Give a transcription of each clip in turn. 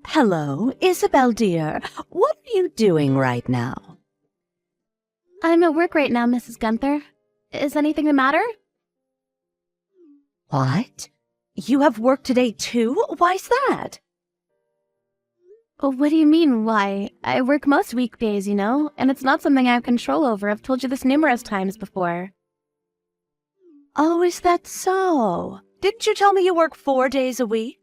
Hello, Isabel dear. What are you doing right now? I'm at work right now, Mrs. Gunther. Is anything the matter? What? You have work today too? Why's that? What do you mean, why? I work most weekdays, and it's not something I have control over. I've told you this numerous times before. Oh, is that so? Didn't you tell me you work 4 days a week?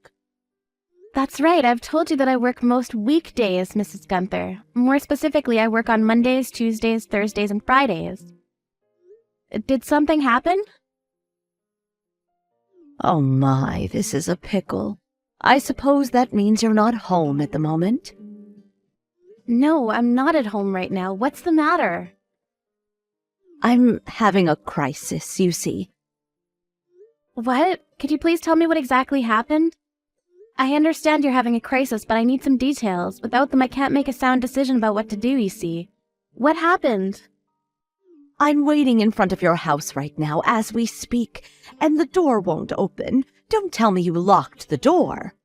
That's right, I've told you that I work most weekdays, Mrs. Gunther. More specifically, I work on Mondays, Tuesdays, Thursdays, and Fridays. Did something happen? Oh my, this is a pickle. I suppose that means you're not home at the moment? No, I'm not at home right now. What's the matter? I'm having a crisis, you see. What? Could you please tell me what exactly happened? I understand you're having a crisis, but I need some details. Without them, I can't make a sound decision about what to do, you see. What happened? I'm waiting in front of your house right now as we speak, and the door won't open. Don't tell me you locked the door.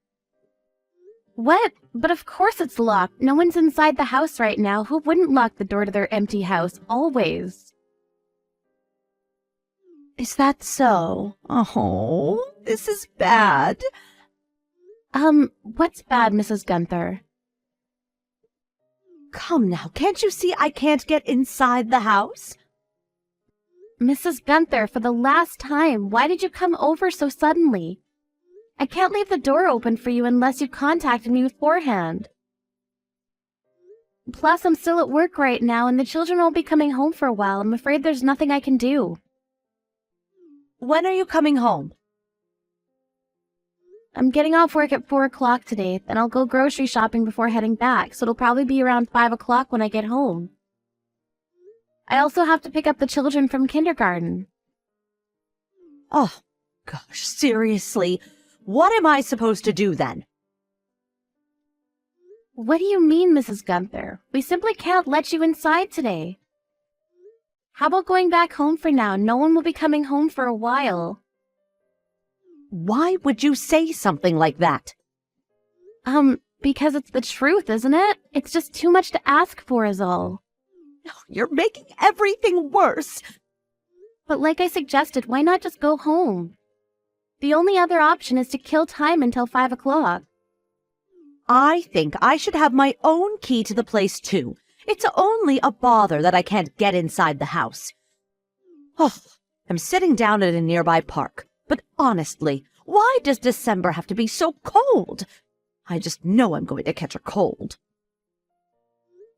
What? But of course it's locked. No one's inside the house right now. Who wouldn't lock the door to their empty house? Always. Is that so? Oh, this is bad. What's bad, Mrs. Gunther? Come now, can't you see I can't get inside the house? Mrs. Gunther, for the last time, why did you come over so suddenly? I can't leave the door open for you unless you contacted me beforehand. Plus, I'm still at work right now, and the children won't be coming home for a while. I'm afraid there's nothing I can do. When are you coming home? I'm getting off work at 4 o'clock today, then I'll go grocery shopping before heading back, so it'll probably be around 5 o'clock when I get home. I also have to pick up the children from kindergarten. Oh, gosh, seriously, what am I supposed to do then? What do you mean, Mrs. Gunther? We simply can't let you inside today. How about going back home for now? No one will be coming home for a while. Why would you say something like that? Because it's the truth, isn't it? It's just too much to ask for is all. You're making everything worse. But like I suggested, why not just go home? The only other option is to kill time until 5 o'clock. I think I should have my own key to the place too. It's only a bother that I can't get inside the house. Oh, I'm sitting down at a nearby park. But honestly, why does December have to be so cold? I just know I'm going to catch a cold.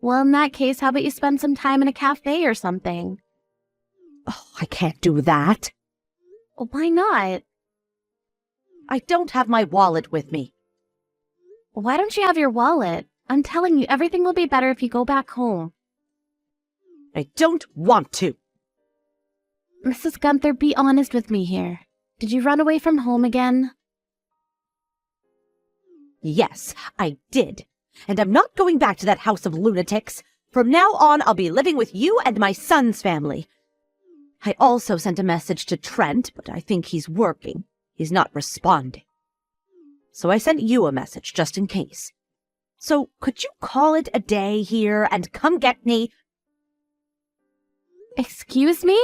Well, in that case, how about you spend some time in a cafe or something? Oh, I can't do that. Why not? I don't have my wallet with me. Why don't you have your wallet? I'm telling you, everything will be better if you go back home. I don't want to. Mrs. Gunther, be honest with me here. Did you run away from home again? Yes, I did. And I'm not going back to that house of lunatics. From now on, I'll be living with you and my son's family. I also sent a message to Trent, but I think he's working. He's not responding. So I sent you a message just in case. So could you call it a day here and come get me? Excuse me?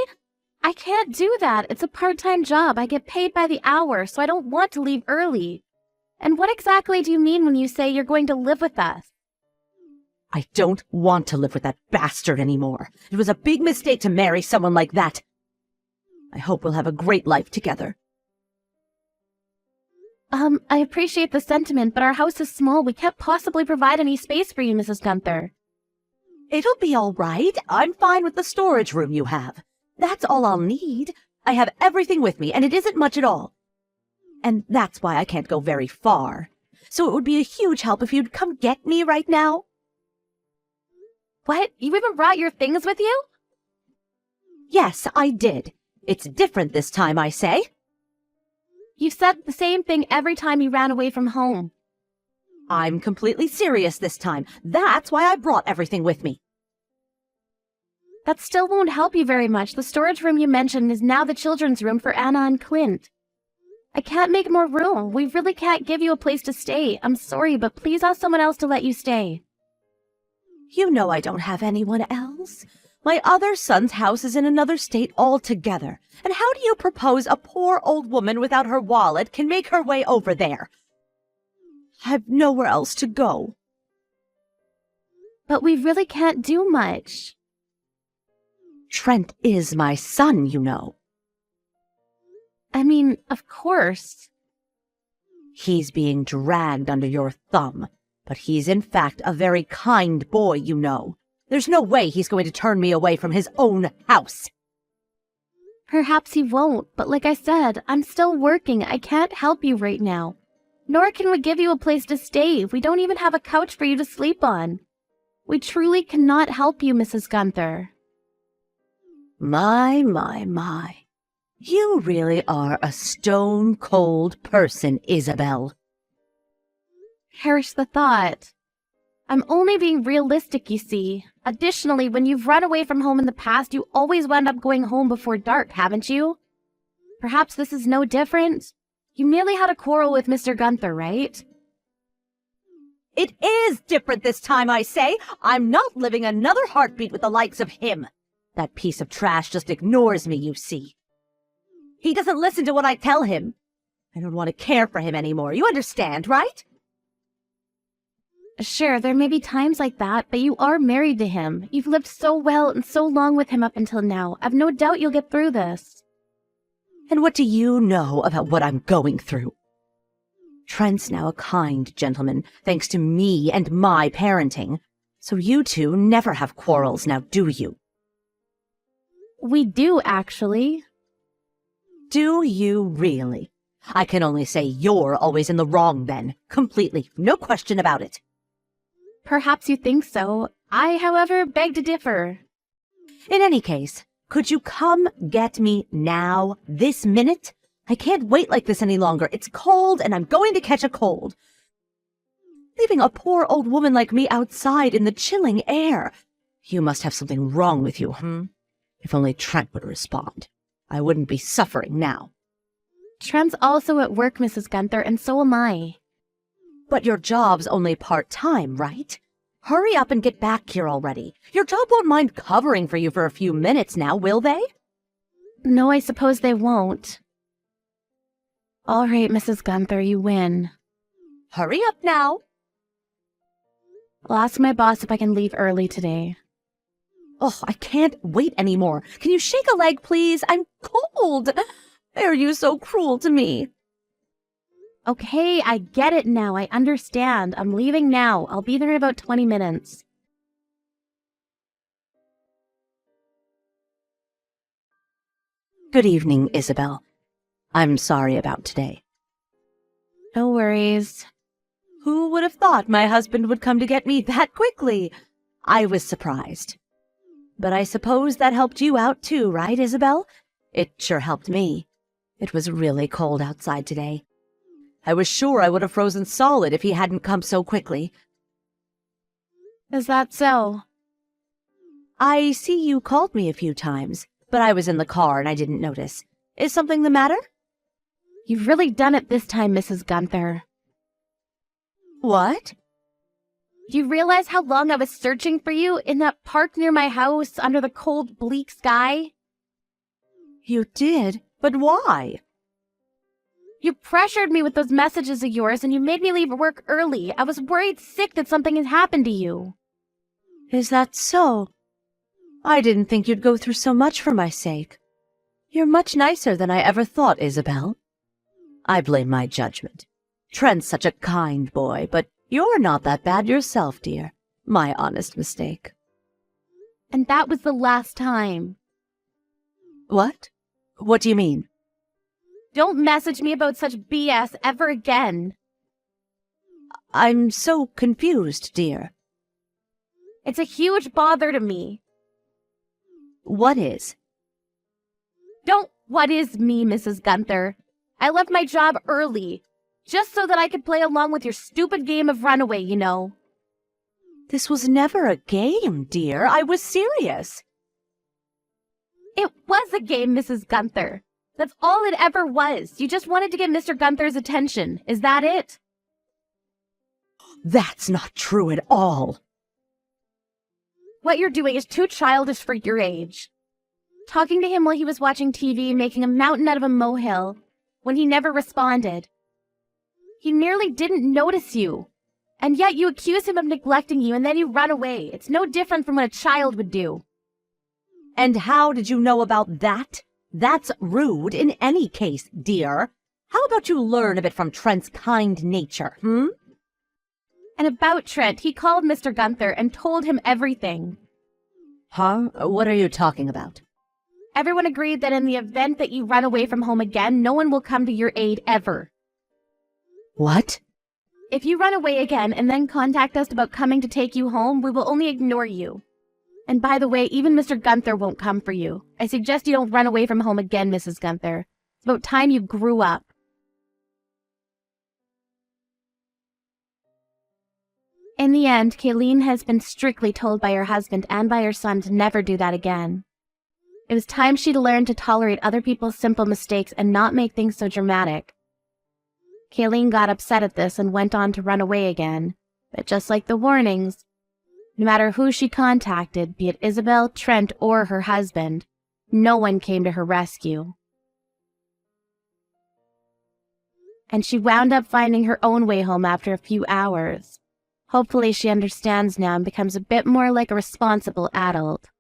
I can't do that. It's a part-time job. I get paid by the hour, so I don't want to leave early. And what exactly do you mean when you say you're going to live with us? I don't want to live with that bastard anymore. It was a big mistake to marry someone like that. I hope we'll have a great life together. I appreciate the sentiment, but our house is small. We can't possibly provide any space for you, Mrs. Gunther. It'll be all right. I'm fine with the storage room you have. That's all I'll need. I have everything with me, and it isn't much at all. And that's why I can't go very far. So it would be a huge help if you'd come get me right now. What? You even brought your things with you? Yes, I did. It's different this time, I say. You've said the same thing every time you ran away from home. I'm completely serious this time. That's why I brought everything with me. That still won't help you very much. The storage room you mentioned is now the children's room for Anna and Clint. I can't make more room. We really can't give you a place to stay. I'm sorry, but please ask someone else to let you stay. You know I don't have anyone else. My other son's house is in another state altogether. And how do you propose a poor old woman without her wallet can make her way over there? I've nowhere else to go. But we really can't do much. Trent is my son, you know. I mean, of course. He's being dragged under your thumb, but he's in fact a very kind boy, you know. There's no way he's going to turn me away from his own house. Perhaps he won't, but like I said, I'm still working. I can't help you right now. Nor can we give you a place to stay. We don't even have a couch for you to sleep on. We truly cannot help you, Mrs. Gunther. My. You really are a stone-cold person, Isabel. Perish the thought. I'm only being realistic, you see. Additionally, when you've run away from home in the past, you always wound up going home before dark, haven't you? Perhaps this is no different? You merely had a quarrel with Mr. Gunther, right? It is different this time, I say. I'm not living another heartbeat with the likes of him. That piece of trash just ignores me, you see. He doesn't listen to what I tell him. I don't want to care for him anymore. You understand, right? Sure, there may be times like that, but you are married to him. You've lived so well and so long with him up until now. I've no doubt you'll get through this. And what do you know about what I'm going through? Trent's now a kind gentleman, thanks to me and my parenting. So you two never have quarrels now, do you? We do, actually. Do you really? I can only say you're always in the wrong then. Completely. No question about it. Perhaps you think so. I, however, beg to differ. In any case, could you come get me now, this minute? I can't wait like this any longer. It's cold and I'm going to catch a cold. Leaving a poor old woman like me outside in the chilling air. You must have something wrong with you, If only Trent would respond. I wouldn't be suffering now. Trent's also at work, Mrs. Gunther, and so am I. But your job's only part-time, right? Hurry up and get back here already. Your job won't mind covering for you for a few minutes now, will they? No, I suppose they won't. All right, Mrs. Gunther, you win. Hurry up now. I'll ask my boss if I can leave early today. Oh, I can't wait anymore. Can you shake a leg, please? I'm cold. Why are you so cruel to me? Okay, I get it now. I understand. I'm leaving now. I'll be there in about 20 minutes. Good evening, Isabel. I'm sorry about today. No worries. Who would have thought my husband would come to get me that quickly? I was surprised. But I suppose that helped you out too, right, Isabel? It sure helped me. It was really cold outside today. I was sure I would have frozen solid if he hadn't come so quickly. Is that so? I see you called me a few times, but I was in the car and I didn't notice. Is something the matter? You've really done it this time, Mrs. Gunther. What? Do you realize how long I was searching for you in that park near my house under the cold, bleak sky? You did? But why? You pressured me with those messages of yours and you made me leave work early. I was worried sick that something had happened to you. Is that so? I didn't think you'd go through so much for my sake. You're much nicer than I ever thought, Isabel. I blame my judgment. Trent's such a kind boy, but you're not that bad yourself, dear. My honest mistake. And that was the last time. What? What do you mean? Don't message me about such BS ever again. I'm so confused, dear. It's a huge bother to me. What is? Don't what is me, Mrs. Gunther. I left my job early, just so that I could play along with your stupid game of Runaway, you know. This was never a game, dear. I was serious. It was a game, Mrs. Gunther. That's all it ever was. You just wanted to get Mr. Gunther's attention. Is that it? That's not true at all. What you're doing is too childish for your age. Talking to him while he was watching TV, making a mountain out of a molehill, when he never responded. He nearly didn't notice you. And yet you accuse him of neglecting you and then you run away. It's no different from what a child would do. And how did you know about that? That's rude in any case, dear. How about you learn a bit from Trent's kind nature, And about Trent, he called Mr. Gunther and told him everything. Huh? What are you talking about? Everyone agreed that in the event that you run away from home again, no one will come to your aid ever. What? If you run away again and then contact us about coming to take you home, we will only ignore you. And by the way, even Mr. Gunther won't come for you. I suggest you don't run away from home again, Mrs. Gunther. It's about time you grew up. In the end, Kayleen has been strictly told by her husband and by her son to never do that again. It was time she'd learned to tolerate other people's simple mistakes and not make things so dramatic. Kayleen got upset at this and went on to run away again, but just like the warnings, no matter who she contacted, be it Isabel, Trent, or her husband, no one came to her rescue. And she wound up finding her own way home after a few hours. Hopefully she understands now and becomes a bit more like a responsible adult.